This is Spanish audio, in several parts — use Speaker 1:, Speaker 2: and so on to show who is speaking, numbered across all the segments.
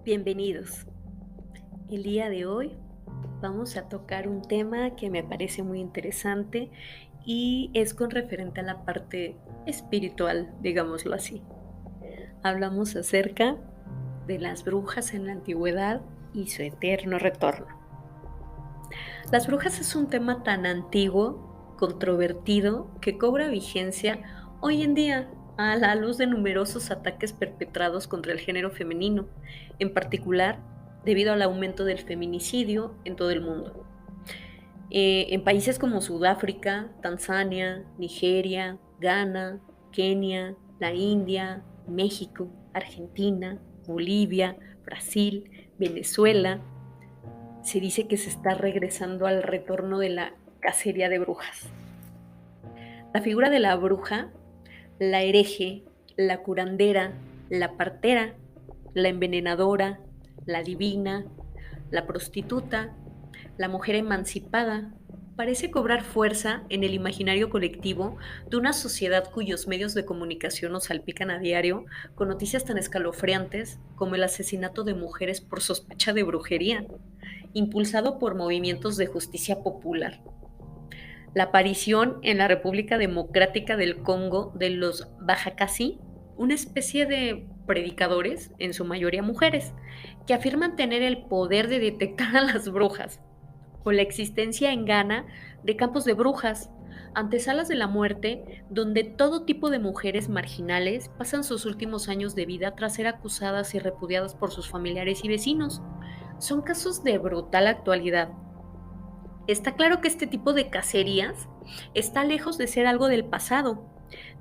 Speaker 1: Bienvenidos. El día de hoy vamos a tocar un tema que me parece muy interesante y es con referente a la parte espiritual, digámoslo así. Hablamos acerca de las brujas en la antigüedad y su eterno retorno. Las brujas es un tema tan antiguo, controvertido, que cobra vigencia hoy en día a la luz de numerosos ataques perpetrados contra el género femenino, en particular debido al aumento del feminicidio en todo el mundo. En países como Sudáfrica, Tanzania, Nigeria, Ghana, Kenia, la India, México, Argentina, Bolivia, Brasil, Venezuela, se dice que se está regresando al retorno de la cacería de brujas. La figura de la bruja, la hereje, la curandera, la partera, la envenenadora, la divina, la prostituta, la mujer emancipada, parece cobrar fuerza en el imaginario colectivo de una sociedad cuyos medios de comunicación nos salpican a diario con noticias tan escalofriantes como el asesinato de mujeres por sospecha de brujería, impulsado por movimientos de justicia popular. La aparición en la República Democrática del Congo de los Bajacasí, una especie de predicadores, en su mayoría mujeres, que afirman tener el poder de detectar a las brujas, o la existencia en Ghana de campos de brujas, antesalas de la muerte, donde todo tipo de mujeres marginales pasan sus últimos años de vida tras ser acusadas y repudiadas por sus familiares y vecinos. Son casos de brutal actualidad. Está claro que este tipo de cacerías está lejos de ser algo del pasado,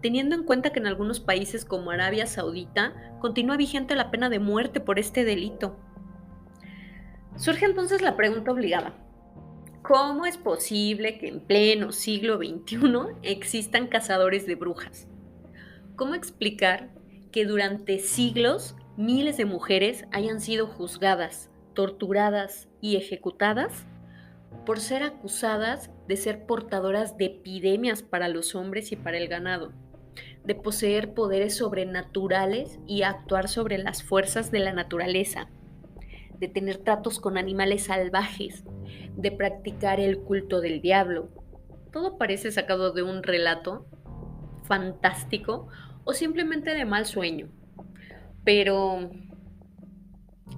Speaker 1: teniendo en cuenta que en algunos países como Arabia Saudita continúa vigente la pena de muerte por este delito. Surge entonces la pregunta obligada: ¿cómo es posible que en pleno siglo XXI existan cazadores de brujas? ¿Cómo explicar que durante siglos miles de mujeres hayan sido juzgadas, torturadas y ejecutadas por ser acusadas de ser portadoras de epidemias para los hombres y para el ganado, de poseer poderes sobrenaturales y actuar sobre las fuerzas de la naturaleza, de tener tratos con animales salvajes, de practicar el culto del diablo? Todo parece sacado de un relato fantástico o simplemente de mal sueño. Pero,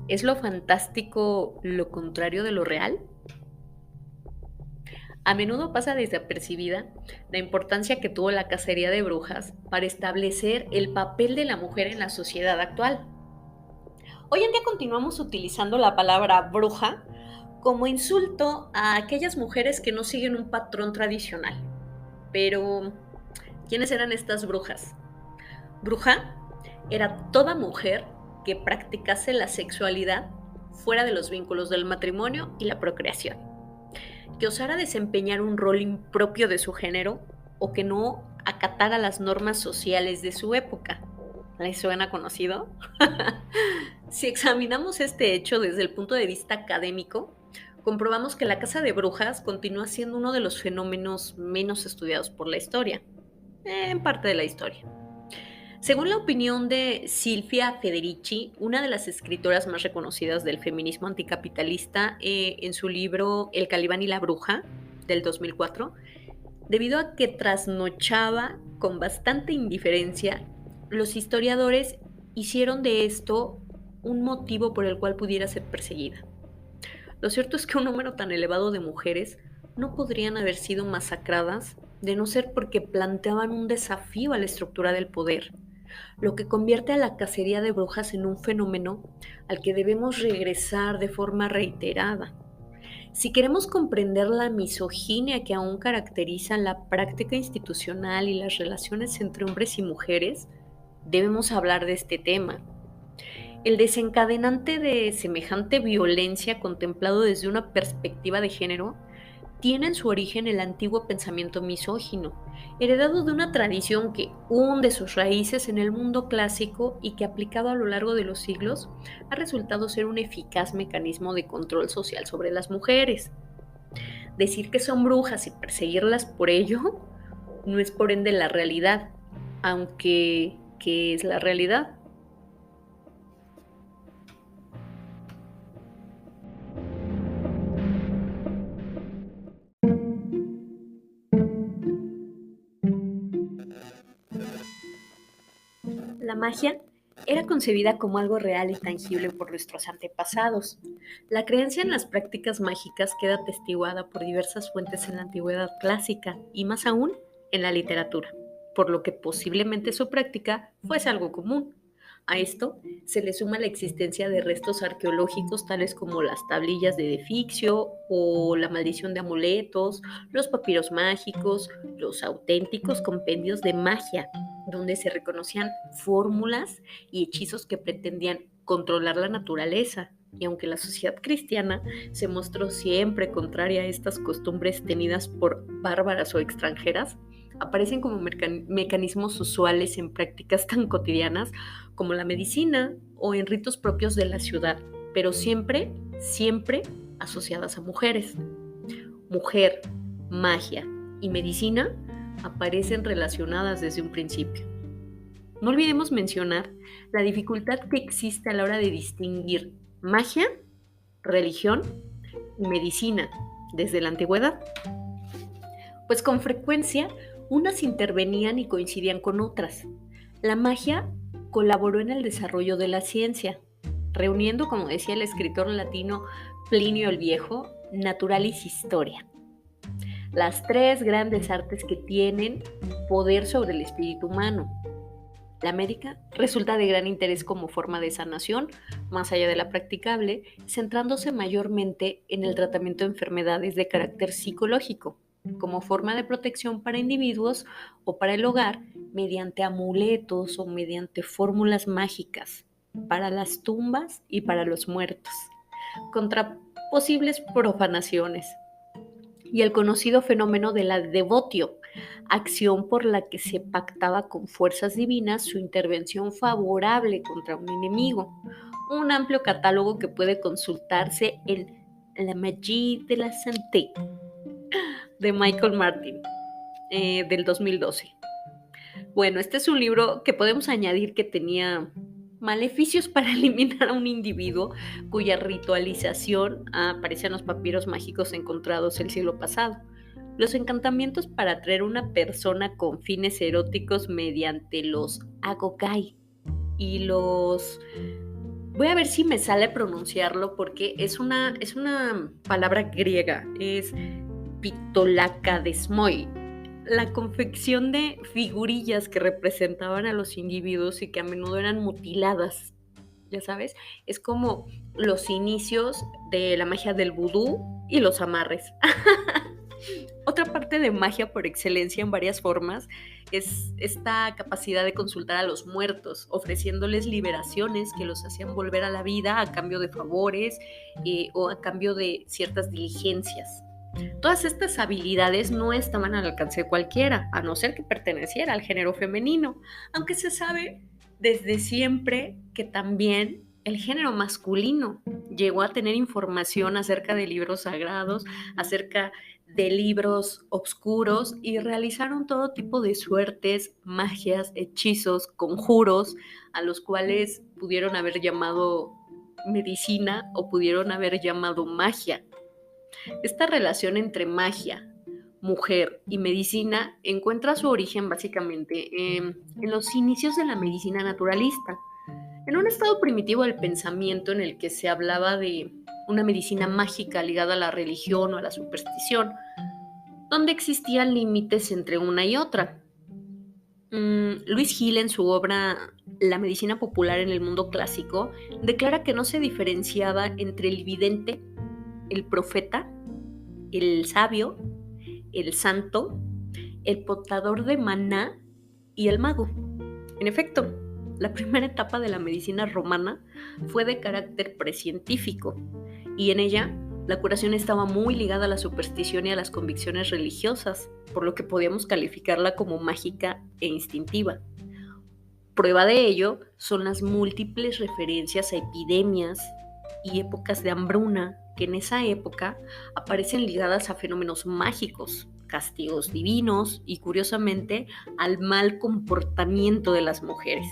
Speaker 1: ¿es lo fantástico lo contrario de lo real? A menudo pasa desapercibida la importancia que tuvo la cacería de brujas para establecer el papel de la mujer en la sociedad actual. Hoy en día continuamos utilizando la palabra bruja como insulto a aquellas mujeres que no siguen un patrón tradicional. Pero, ¿quiénes eran estas brujas? Bruja era toda mujer que practicase la sexualidad fuera de los vínculos del matrimonio y la procreación, que osara desempeñar un rol impropio de su género o que no acatara las normas sociales de su época. ¿Les suena conocido? Si examinamos este hecho desde el punto de vista académico, comprobamos que la caza de brujas continúa siendo uno de los fenómenos menos estudiados por la historia, en parte de la historia. Según la opinión de Silvia Federici, una de las escritoras más reconocidas del feminismo anticapitalista, en su libro El Calibán y la Bruja, del 2004, debido a que trasnochaba con bastante indiferencia, los historiadores hicieron de esto un motivo por el cual pudiera ser perseguida. Lo cierto es que un número tan elevado de mujeres no podrían haber sido masacradas de no ser porque planteaban un desafío a la estructura del poder, lo que convierte a la cacería de brujas en un fenómeno al que debemos regresar de forma reiterada. Si queremos comprender la misoginia que aún caracteriza la práctica institucional y las relaciones entre hombres y mujeres, debemos hablar de este tema. El desencadenante de semejante violencia contemplado desde una perspectiva de género tiene en su origen el antiguo pensamiento misógino, heredado de una tradición que hunde sus raíces en el mundo clásico y que, aplicado a lo largo de los siglos, ha resultado ser un eficaz mecanismo de control social sobre las mujeres. Decir que son brujas y perseguirlas por ello no es por ende la realidad, aunque ¿qué es la realidad? La magia era concebida como algo real y tangible por nuestros antepasados. La creencia en las prácticas mágicas queda atestiguada por diversas fuentes en la antigüedad clásica y más aún en la literatura, por lo que posiblemente su práctica fuese algo común. A esto se le suma la existencia de restos arqueológicos tales como las tablillas de Edefixio o la maldición de amuletos, los papiros mágicos, los auténticos compendios de magia, donde se reconocían fórmulas y hechizos que pretendían controlar la naturaleza. Y aunque la sociedad cristiana se mostró siempre contraria a estas costumbres tenidas por bárbaras o extranjeras, aparecen como mecanismos usuales en prácticas tan cotidianas como la medicina o en ritos propios de la ciudad, pero siempre, siempre asociadas a mujeres. Mujer, magia y medicina aparecen relacionadas desde un principio. No olvidemos mencionar la dificultad que existe a la hora de distinguir magia, religión y medicina desde la antigüedad, pues con frecuencia unas intervenían y coincidían con otras. La magia colaboró en el desarrollo de la ciencia, reuniendo, como decía el escritor latino Plinio el Viejo, naturalis historia, las tres grandes artes que tienen poder sobre el espíritu humano. La médica resulta de gran interés como forma de sanación, más allá de la practicable, centrándose mayormente en el tratamiento de enfermedades de carácter psicológico, como forma de protección para individuos o para el hogar mediante amuletos o mediante fórmulas mágicas, para las tumbas y para los muertos, contra posibles profanaciones. Y el conocido fenómeno de la devotio, acción por la que se pactaba con fuerzas divinas su intervención favorable contra un enemigo. Un amplio catálogo que puede consultarse en La magie de la santé de Michael Martin, del 2012. Bueno, este es un libro que podemos añadir que tenía maleficios para eliminar a un individuo cuya ritualización aparece en los papiros mágicos encontrados el siglo pasado. Los encantamientos para atraer a una persona con fines eróticos mediante los agogai y los... Voy a ver si me sale pronunciarlo porque es una palabra griega, es pitolacadesmoi, la confección de figurillas que representaban a los individuos y que a menudo eran mutiladas, ya sabes, es como los inicios de la magia del vudú y los amarres. Otra parte de magia por excelencia en varias formas es esta capacidad de consultar a los muertos, ofreciéndoles liberaciones que los hacían volver a la vida a cambio de favores o a cambio de ciertas diligencias. Todas estas habilidades no estaban al alcance de cualquiera, a no ser que perteneciera al género femenino, aunque se sabe desde siempre que también el género masculino llegó a tener información acerca de libros sagrados, acerca de libros oscuros y realizaron todo tipo de suertes, magias, hechizos, conjuros, a los cuales pudieron haber llamado medicina o pudieron haber llamado magia. Esta relación entre magia, mujer y medicina encuentra su origen básicamente en los inicios de la medicina naturalista, en un estado primitivo del pensamiento en el que se hablaba de una medicina mágica ligada a la religión o a la superstición, donde existían límites entre una y otra. Louis Hill, en su obra La medicina popular en el mundo clásico, declara que no se diferenciaba entre el vidente, el profeta, el sabio, el santo, el portador de maná y el mago. En efecto, la primera etapa de la medicina romana fue de carácter precientífico y en ella la curación estaba muy ligada a la superstición y a las convicciones religiosas, por lo que podíamos calificarla como mágica e instintiva. Prueba de ello son las múltiples referencias a epidemias y épocas de hambruna que en esa época aparecen ligadas a fenómenos mágicos, castigos divinos y, curiosamente, al mal comportamiento de las mujeres.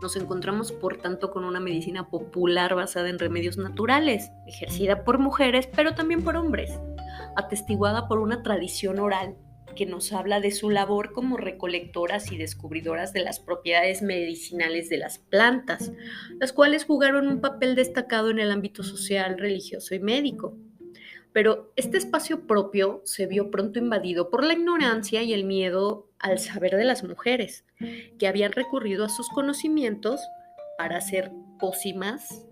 Speaker 1: Nos encontramos, por tanto, con una medicina popular basada en remedios naturales, ejercida por mujeres, pero también por hombres, atestiguada por una tradición oral que nos habla de su labor como recolectoras y descubridoras de las propiedades medicinales de las plantas, las cuales jugaron un papel destacado en el ámbito social, religioso y médico. Pero este espacio propio se vio pronto invadido por la ignorancia y el miedo al saber de las mujeres, que habían recurrido a sus conocimientos para hacer pócimas,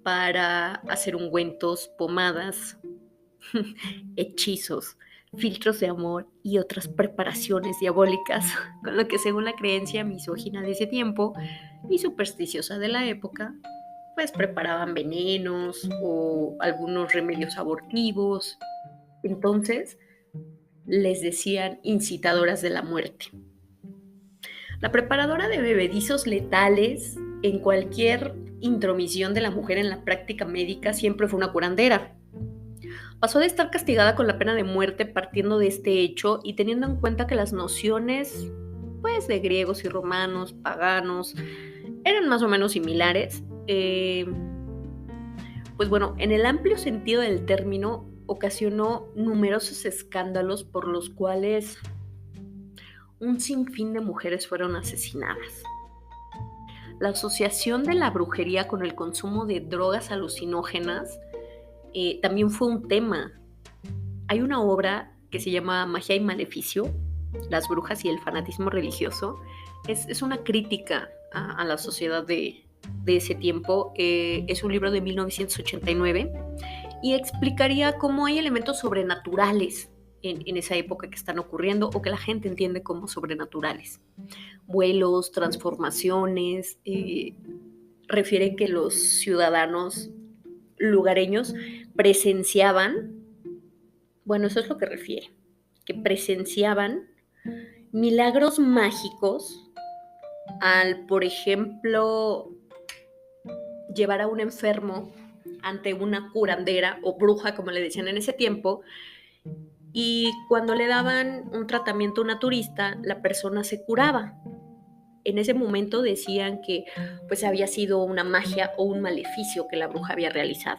Speaker 1: para hacer ungüentos, pomadas, hechizos, filtros de amor y otras preparaciones diabólicas, con lo que según la creencia misógina de ese tiempo y supersticiosa de la época, pues preparaban venenos o algunos remedios abortivos. Entonces les decían incitadoras de la muerte. La preparadora de bebedizos letales en cualquier intromisión de la mujer en la práctica médica siempre fue una curandera. Pasó de estar castigada con la pena de muerte partiendo de este hecho y teniendo en cuenta que las nociones, pues, de griegos y romanos, paganos, eran más o menos similares. Pues bueno, en el amplio sentido del término, ocasionó numerosos escándalos por los cuales un sinfín de mujeres fueron asesinadas. La asociación de la brujería con el consumo de drogas alucinógenas también fue un tema. Hay una obra que se llama Magia y Maleficio, las brujas y el fanatismo religioso. Es una crítica a la sociedad de ese tiempo. Es un libro de 1989 y explicaría cómo hay elementos sobrenaturales en esa época que están ocurriendo o que la gente entiende como sobrenaturales. Vuelos, transformaciones, refieren que los ciudadanos lugareños presenciaban, bueno, eso es lo que refiere, que presenciaban milagros mágicos al, por ejemplo, llevar a un enfermo ante una curandera o bruja, como le decían en ese tiempo, y cuando le daban un tratamiento naturista, la persona se curaba. En ese momento decían que pues había sido una magia o un maleficio que la bruja había realizado.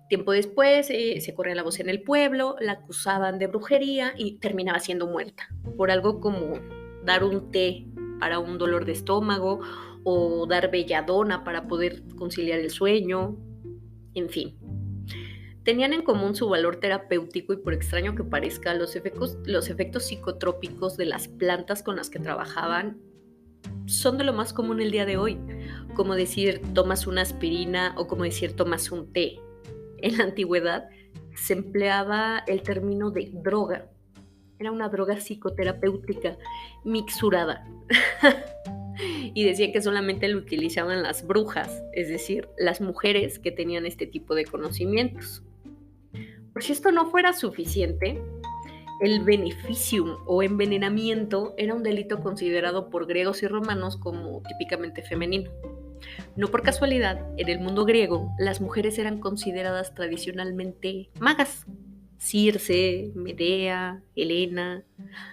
Speaker 1: Tiempo después se corría la voz en el pueblo, la acusaban de brujería y terminaba siendo muerta por algo como dar un té para un dolor de estómago o dar belladona para poder conciliar el sueño, en fin. Tenían en común su valor terapéutico y, por extraño que parezca, los efectos psicotrópicos de las plantas con las que trabajaban son de lo más común el día de hoy, como decir tomas una aspirina o como decir tomas un té. En la antigüedad se empleaba el término de droga. Era una droga psicoterapéutica mixurada. Y decían que solamente lo utilizaban las brujas, es decir, las mujeres que tenían este tipo de conocimientos. Por si esto no fuera suficiente, el beneficium o envenenamiento era un delito considerado por griegos y romanos como típicamente femenino. No por casualidad, en el mundo griego, las mujeres eran consideradas tradicionalmente magas. Circe, Medea, Helena.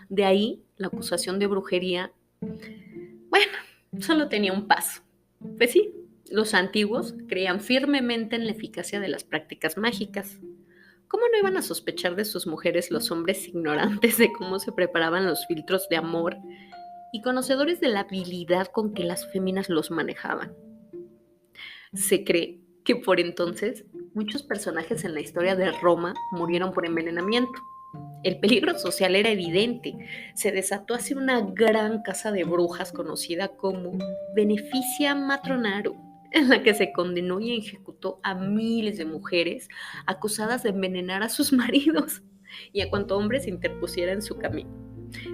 Speaker 1: De ahí la acusación de brujería, bueno, solo tenía un paso. Pues sí, los antiguos creían firmemente en la eficacia de las prácticas mágicas. ¿Cómo no iban a sospechar de sus mujeres los hombres ignorantes de cómo se preparaban los filtros de amor y conocedores de la habilidad con que las féminas los manejaban? Se cree que por entonces muchos personajes en la historia de Roma murieron por envenenamiento. El peligro social era evidente. Se desató así una gran casa de brujas conocida como Beneficia Matronarum, en la que se condenó y ejecutó a miles de mujeres acusadas de envenenar a sus maridos y a cuanto hombre se interpusiera en su camino.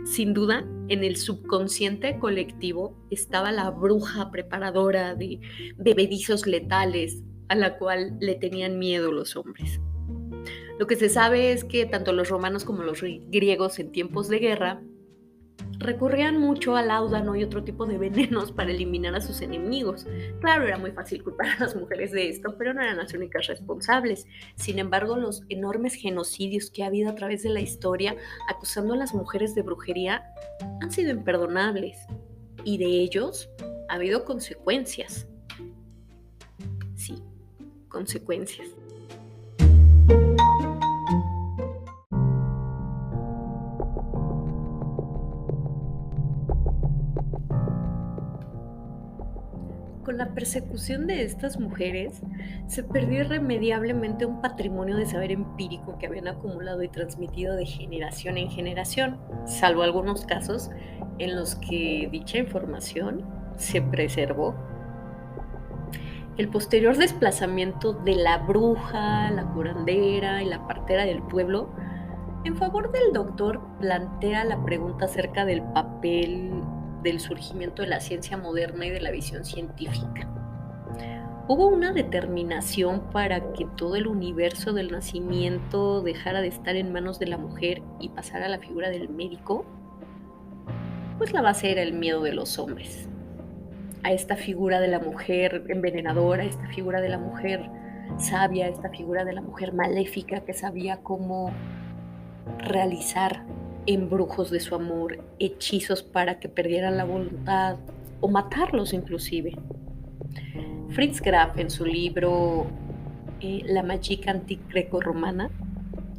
Speaker 1: Sin duda, en el subconsciente colectivo estaba la bruja preparadora de bebedizos letales a la cual le tenían miedo los hombres. Lo que se sabe es que tanto los romanos como los griegos en tiempos de guerra recurrían mucho al láudano y otro tipo de venenos para eliminar a sus enemigos. Claro, era muy fácil culpar a las mujeres de esto, pero no eran las únicas responsables. Sin embargo, los enormes genocidios que ha habido a través de la historia acusando a las mujeres de brujería han sido imperdonables y de ellos ha habido consecuencias. Sí, consecuencias. Con la persecución de estas mujeres, se perdió irremediablemente un patrimonio de saber empírico que habían acumulado y transmitido de generación en generación, salvo algunos casos en los que dicha información se preservó. El posterior desplazamiento de la bruja, la curandera y la partera del pueblo en favor del doctor plantea la pregunta acerca del papel del surgimiento de la ciencia moderna y de la visión científica. Hubo una determinación para que todo el universo del nacimiento dejara de estar en manos de la mujer y pasara a la figura del médico, pues la base era el miedo de los hombres. A esta figura de la mujer envenenadora, a esta figura de la mujer sabia, a esta figura de la mujer maléfica que sabía cómo realizar embrujos de su amor, hechizos para que perdieran la voluntad o matarlos inclusive. Fritz Graf en su libro La Magica Antigreco-Romana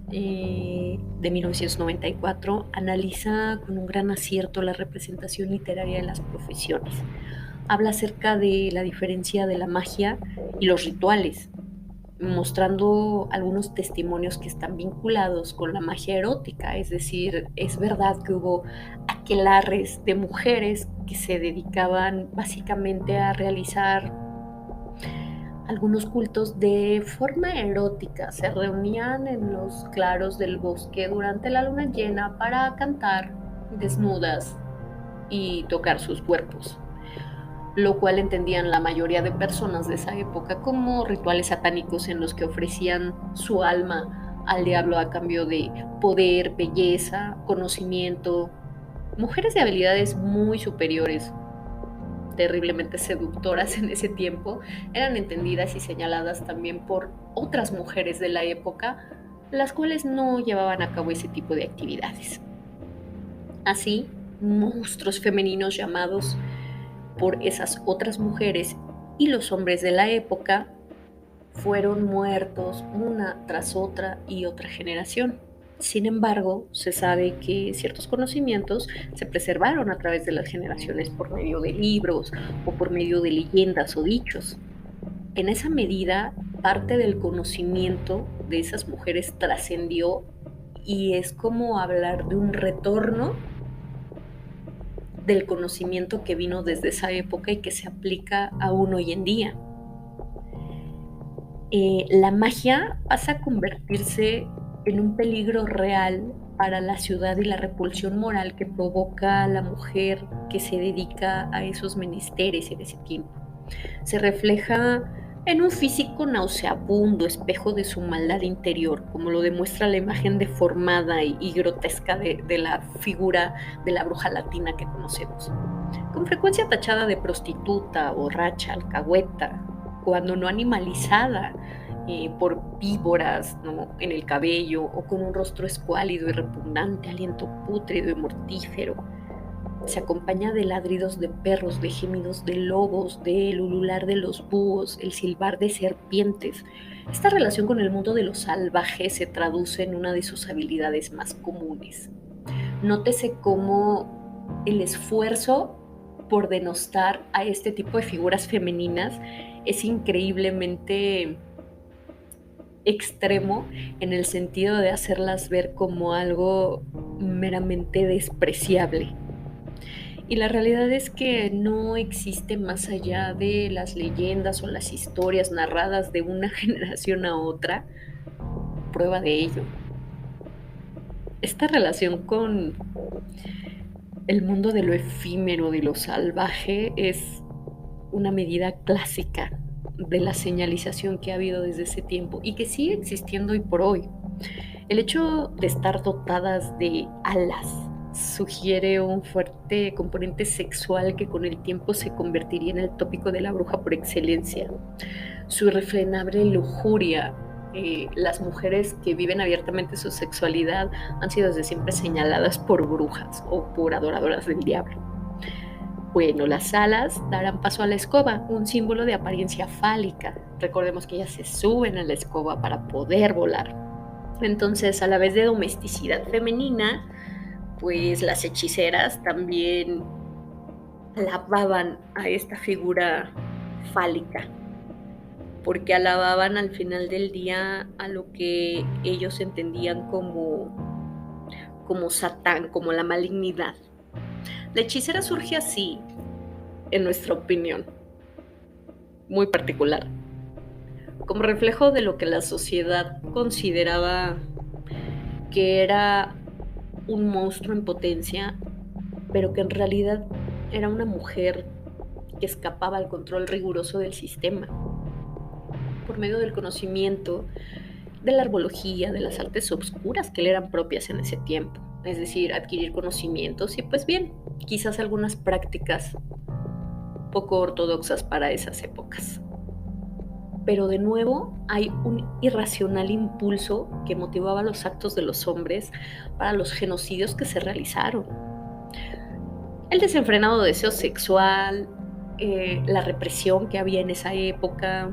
Speaker 1: de 1994 analiza con un gran acierto la representación literaria de las profesiones. Habla acerca de la diferencia de la magia y los rituales, mostrando algunos testimonios que están vinculados con la magia erótica, es decir, es verdad que hubo aquelarres de mujeres que se dedicaban básicamente a realizar algunos cultos de forma erótica, se reunían en los claros del bosque durante la luna llena para cantar desnudas y tocar sus cuerpos, lo cual entendían la mayoría de personas de esa época como rituales satánicos en los que ofrecían su alma al diablo a cambio de poder, belleza, conocimiento. Mujeres de habilidades muy superiores, terriblemente seductoras en ese tiempo, eran entendidas y señaladas también por otras mujeres de la época, las cuales no llevaban a cabo ese tipo de actividades. Así, monstruos femeninos llamados por esas otras mujeres y los hombres de la época fueron muertos una tras otra y otra generación. Sin embargo, se sabe que ciertos conocimientos se preservaron a través de las generaciones por medio de libros o por medio de leyendas o dichos. En esa medida, parte del conocimiento de esas mujeres trascendió y es como hablar de un retorno del conocimiento que vino desde esa época y que se aplica aún hoy en día. La magia pasa a convertirse en un peligro real para la ciudad y la repulsión moral que provoca la mujer que se dedica a esos menesteres en ese tiempo. Se refleja en un físico nauseabundo, espejo de su maldad interior, como lo demuestra la imagen deformada y grotesca de la figura de la bruja latina que conocemos. Con frecuencia tachada de prostituta, borracha, alcahueta, cuando no animalizada por víboras, ¿no?, en el cabello o con un rostro escuálido y repugnante, aliento pútrido y mortífero. Se acompaña de ladridos de perros, de gemidos de lobos, del ulular de los búhos, el silbar de serpientes. Esta relación con el mundo de lo salvaje se traduce en una de sus habilidades más comunes. Nótese cómo el esfuerzo por denostar a este tipo de figuras femeninas es increíblemente extremo en el sentido de hacerlas ver como algo meramente despreciable. Y la realidad es que no existe más allá de las leyendas o las historias narradas de una generación a otra prueba de ello. Esta relación con el mundo de lo efímero, de lo salvaje, es una medida clásica de la señalización que ha habido desde ese tiempo y que sigue existiendo hoy por hoy. El hecho de estar dotadas de alas sugiere un fuerte componente sexual que con el tiempo se convertiría en el tópico de la bruja por excelencia. Su irrefrenable lujuria. Las mujeres que viven abiertamente su sexualidad han sido desde siempre señaladas por brujas o por adoradoras del diablo. Bueno, las alas darán paso a la escoba, un símbolo de apariencia fálica. Recordemos que ellas se suben a la escoba para poder volar. Entonces, a la vez de domesticidad femenina, pues las hechiceras también alababan a esta figura fálica, porque alababan al final del día a lo que ellos entendían como Satán, como la malignidad. La hechicera surge así, en nuestra opinión, muy particular, como reflejo de lo que la sociedad consideraba que era un monstruo en potencia, pero que en realidad era una mujer que escapaba al control riguroso del sistema, por medio del conocimiento, de la herbología, de las artes obscuras que le eran propias en ese tiempo, es decir, adquirir conocimientos y pues bien, quizás algunas prácticas poco ortodoxas para esas épocas. Pero de nuevo hay un irracional impulso que motivaba los actos de los hombres para los genocidios que se realizaron. El desenfrenado deseo sexual, la represión que había en esa época.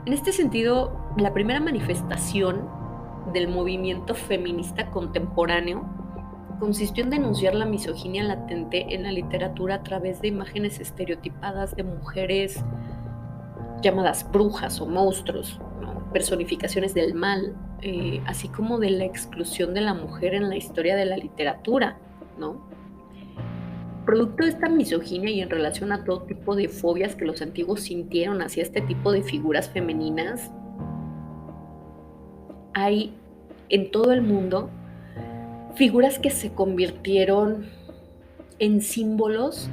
Speaker 1: En este sentido, la primera manifestación del movimiento feminista contemporáneo consistió en denunciar la misoginia latente en la literatura a través de imágenes estereotipadas de mujeres llamadas brujas o monstruos, ¿no? Personificaciones del mal, así como de la exclusión de la mujer en la historia de la literatura, ¿no? Producto de esta misoginia y en relación a todo tipo de fobias que los antiguos sintieron hacia este tipo de figuras femeninas, hay en todo el mundo figuras que se convirtieron en símbolos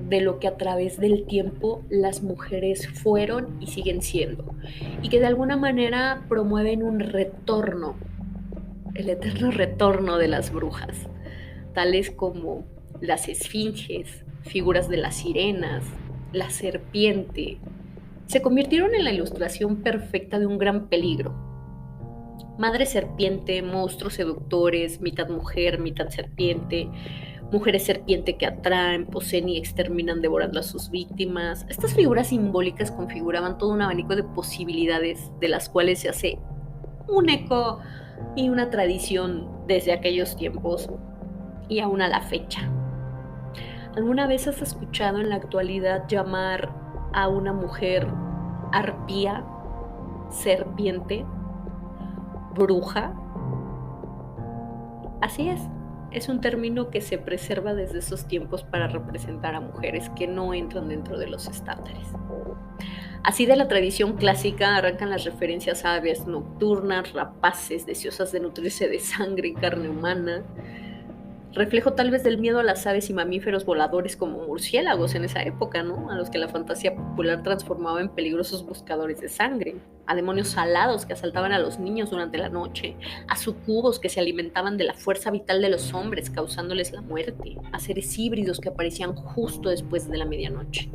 Speaker 1: de lo que a través del tiempo las mujeres fueron y siguen siendo, y que de alguna manera promueven un retorno, el eterno retorno de las brujas, tales como las esfinges, figuras de las sirenas, la serpiente. Se convirtieron en la ilustración perfecta de un gran peligro. Madre serpiente, monstruos seductores, mitad mujer, mitad serpiente, mujeres serpiente que atraen, poseen y exterminan devorando a sus víctimas. Estas figuras simbólicas configuraban todo un abanico de posibilidades de las cuales se hace un eco y una tradición desde aquellos tiempos y aún a la fecha. ¿Alguna vez has escuchado en la actualidad llamar a una mujer arpía, serpiente, bruja? Así es un término que se preserva desde esos tiempos para representar a mujeres que no entran dentro de los estándares. Así de la tradición clásica arrancan las referencias a aves nocturnas, rapaces, deseosas de nutrirse de sangre y carne humana, reflejo tal vez del miedo a las aves y mamíferos voladores como murciélagos en esa época, ¿no? A los que la fantasía popular transformaba en peligrosos buscadores de sangre, a demonios salados que asaltaban a los niños durante la noche, a sucubos que se alimentaban de la fuerza vital de los hombres causándoles la muerte, a seres híbridos que aparecían justo después de la medianoche.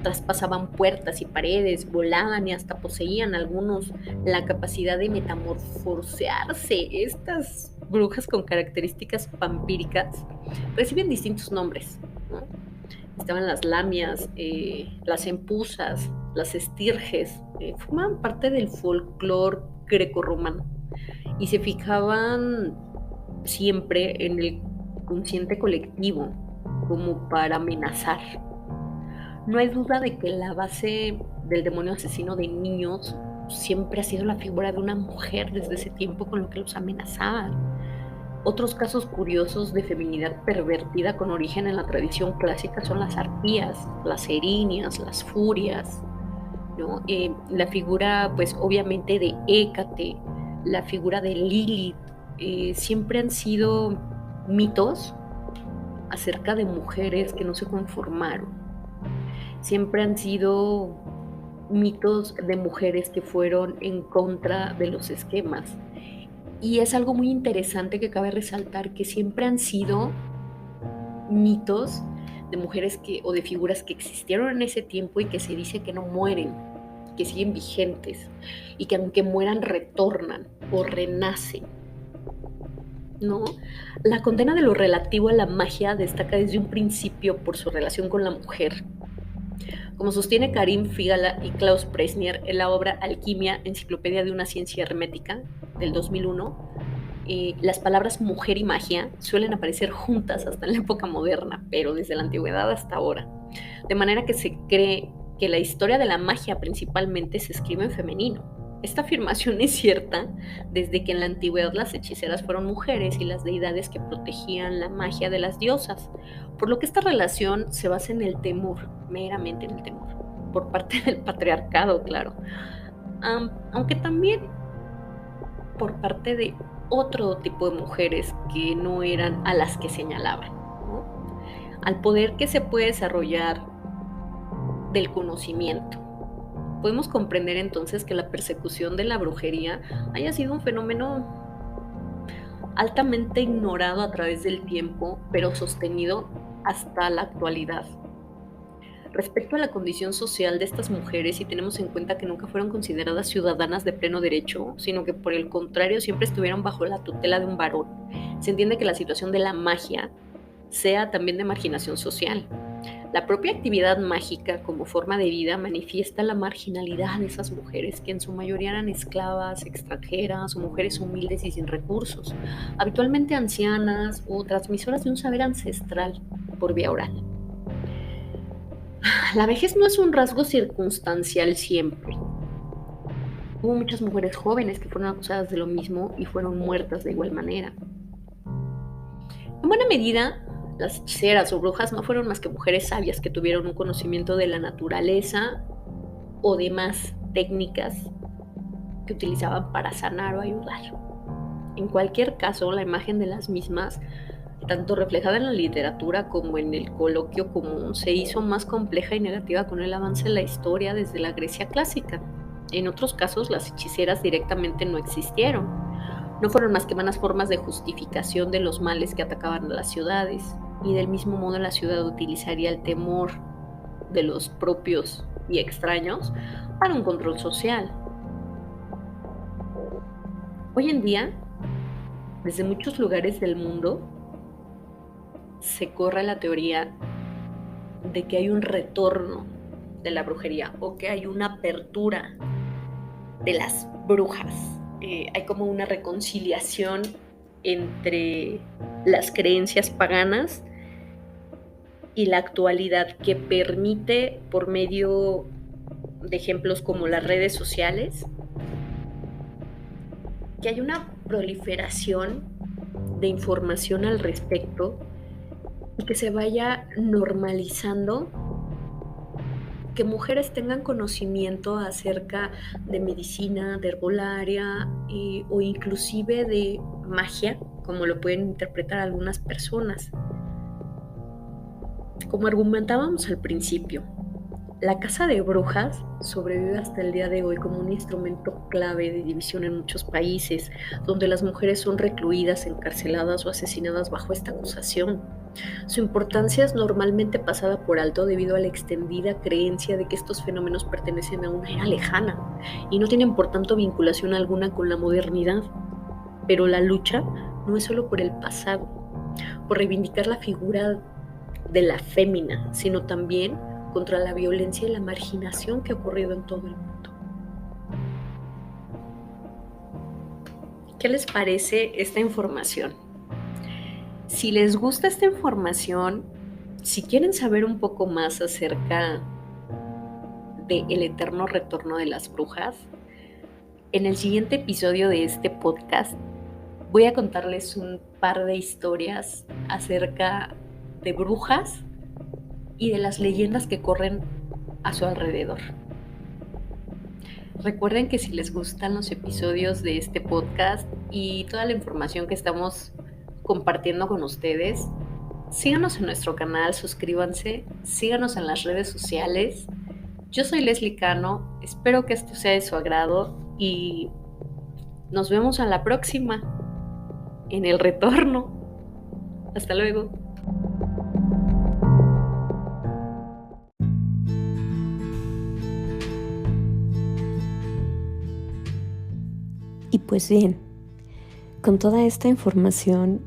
Speaker 1: Traspasaban puertas y paredes, volaban y hasta poseían algunos la capacidad de metamorfosearse. Estas brujas con características vampíricas reciben distintos nombres, ¿no? Estaban las lamias, las empuzas, las estirges, formaban parte del folclore grecorromano y se fijaban siempre en el consciente colectivo como para amenazar. No hay duda de que la base del demonio asesino de niños siempre ha sido la figura de una mujer desde ese tiempo con lo que los amenazaban. Otros casos curiosos de feminidad pervertida con origen en la tradición clásica son las arpías, las erinias, las furias, ¿no? La figura, pues obviamente de Hécate, la figura de Lilith, siempre han sido mitos acerca de mujeres que no se conformaron. Siempre han sido mitos de mujeres que fueron en contra de los esquemas. Y es algo muy interesante que cabe resaltar que siempre han sido mitos de mujeres o de figuras que existieron en ese tiempo y que se dice que no mueren, que siguen vigentes y que aunque mueran retornan o renacen, ¿no? La condena de lo relativo a la magia destaca desde un principio por su relación con la mujer. Como sostiene Karim Figala y Klaus Presnier en la obra Alquimia, Enciclopedia de una ciencia hermética, del 2001, las palabras mujer y magia suelen aparecer juntas hasta en la época moderna, pero desde la antigüedad hasta ahora. De manera que se cree que la historia de la magia principalmente se escribe en femenino. Esta afirmación es cierta desde que en la antigüedad las hechiceras fueron mujeres y las deidades que protegían la magia de las diosas, por lo que esta relación se basa en el temor, meramente en el temor, por parte del patriarcado, claro, aunque también por parte de otro tipo de mujeres que no eran a las que señalaban, ¿no? Al poder que se puede desarrollar del conocimiento. Podemos comprender entonces que la persecución de la brujería haya sido un fenómeno altamente ignorado a través del tiempo, pero sostenido hasta la actualidad. Respecto a la condición social de estas mujeres, si tenemos en cuenta que nunca fueron consideradas ciudadanas de pleno derecho, sino que por el contrario siempre estuvieron bajo la tutela de un varón, se entiende que la situación de la magia sea también de marginación social. La propia actividad mágica como forma de vida manifiesta la marginalidad de esas mujeres que en su mayoría eran esclavas, extranjeras o mujeres humildes y sin recursos, habitualmente ancianas o transmisoras de un saber ancestral por vía oral. La vejez no es un rasgo circunstancial siempre. Hubo muchas mujeres jóvenes que fueron acusadas de lo mismo y fueron muertas de igual manera. En buena medida, las hechiceras o brujas no fueron más que mujeres sabias que tuvieron un conocimiento de la naturaleza o demás técnicas que utilizaban para sanar o ayudar. En cualquier caso, la imagen de las mismas, tanto reflejada en la literatura como en el coloquio común, se hizo más compleja y negativa con el avance de la historia desde la Grecia clásica. En otros casos, las hechiceras directamente no existieron. No fueron más que vanas formas de justificación de los males que atacaban a las ciudades, y del mismo modo la ciudad utilizaría el temor de los propios y extraños para un control social. Hoy en día, desde muchos lugares del mundo, se corre la teoría de que hay un retorno de la brujería o que hay una apertura de las brujas. Hay como una reconciliación entre las creencias paganas y la actualidad que permite, por medio de ejemplos como las redes sociales, que hay una proliferación de información al respecto y que se vaya normalizando que mujeres tengan conocimiento acerca de medicina, de herbolaria o inclusive de magia, como lo pueden interpretar algunas personas. Como argumentábamos al principio, la caza de brujas sobrevive hasta el día de hoy como un instrumento clave de división en muchos países, donde las mujeres son recluidas, encarceladas o asesinadas bajo esta acusación. Su importancia es normalmente pasada por alto debido a la extendida creencia de que estos fenómenos pertenecen a una era lejana y no tienen por tanto vinculación alguna con la modernidad. Pero la lucha no es solo por el pasado, por reivindicar la figura de la fémina, sino también contra la violencia y la marginación que ha ocurrido en todo el mundo. ¿Qué les parece esta información? Si les gusta esta información, si quieren saber un poco más acerca del eterno retorno de las brujas, en el siguiente episodio de este podcast voy a contarles un par de historias acerca de brujas y de las leyendas que corren a su alrededor. Recuerden que si les gustan los episodios de este podcast y toda la información que estamos compartiendo con ustedes, síganos en nuestro canal, suscríbanse, síganos en las redes sociales. Yo soy Leslie Cano, espero que esto sea de su agrado y nos vemos a la próxima, en el retorno. Hasta luego. Y pues bien, con toda esta información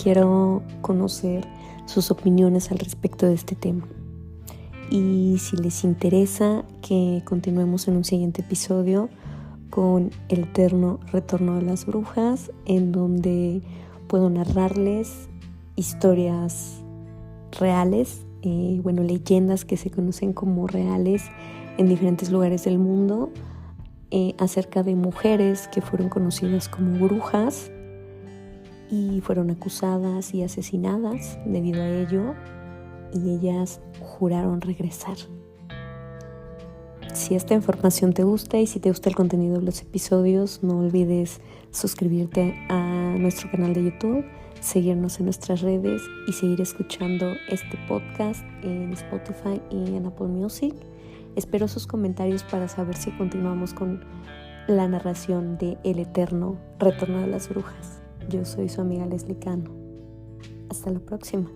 Speaker 1: quiero conocer sus opiniones al respecto de este tema. Y si les interesa que continuemos en un siguiente episodio con el eterno retorno de las brujas, en donde puedo narrarles historias reales leyendas que se conocen como reales en diferentes lugares del mundo, acerca de mujeres que fueron conocidas como brujas y fueron acusadas y asesinadas debido a ello, y ellas juraron regresar. Si esta información te gusta y si te gusta el contenido de los episodios, no olvides suscribirte a nuestro canal de YouTube, seguirnos en nuestras redes y seguir escuchando este podcast en Spotify y en Apple Music. Espero sus comentarios para saber si continuamos con la narración de El Eterno Retorno de las Brujas. Yo soy su amiga Leslie Cano. Hasta la próxima.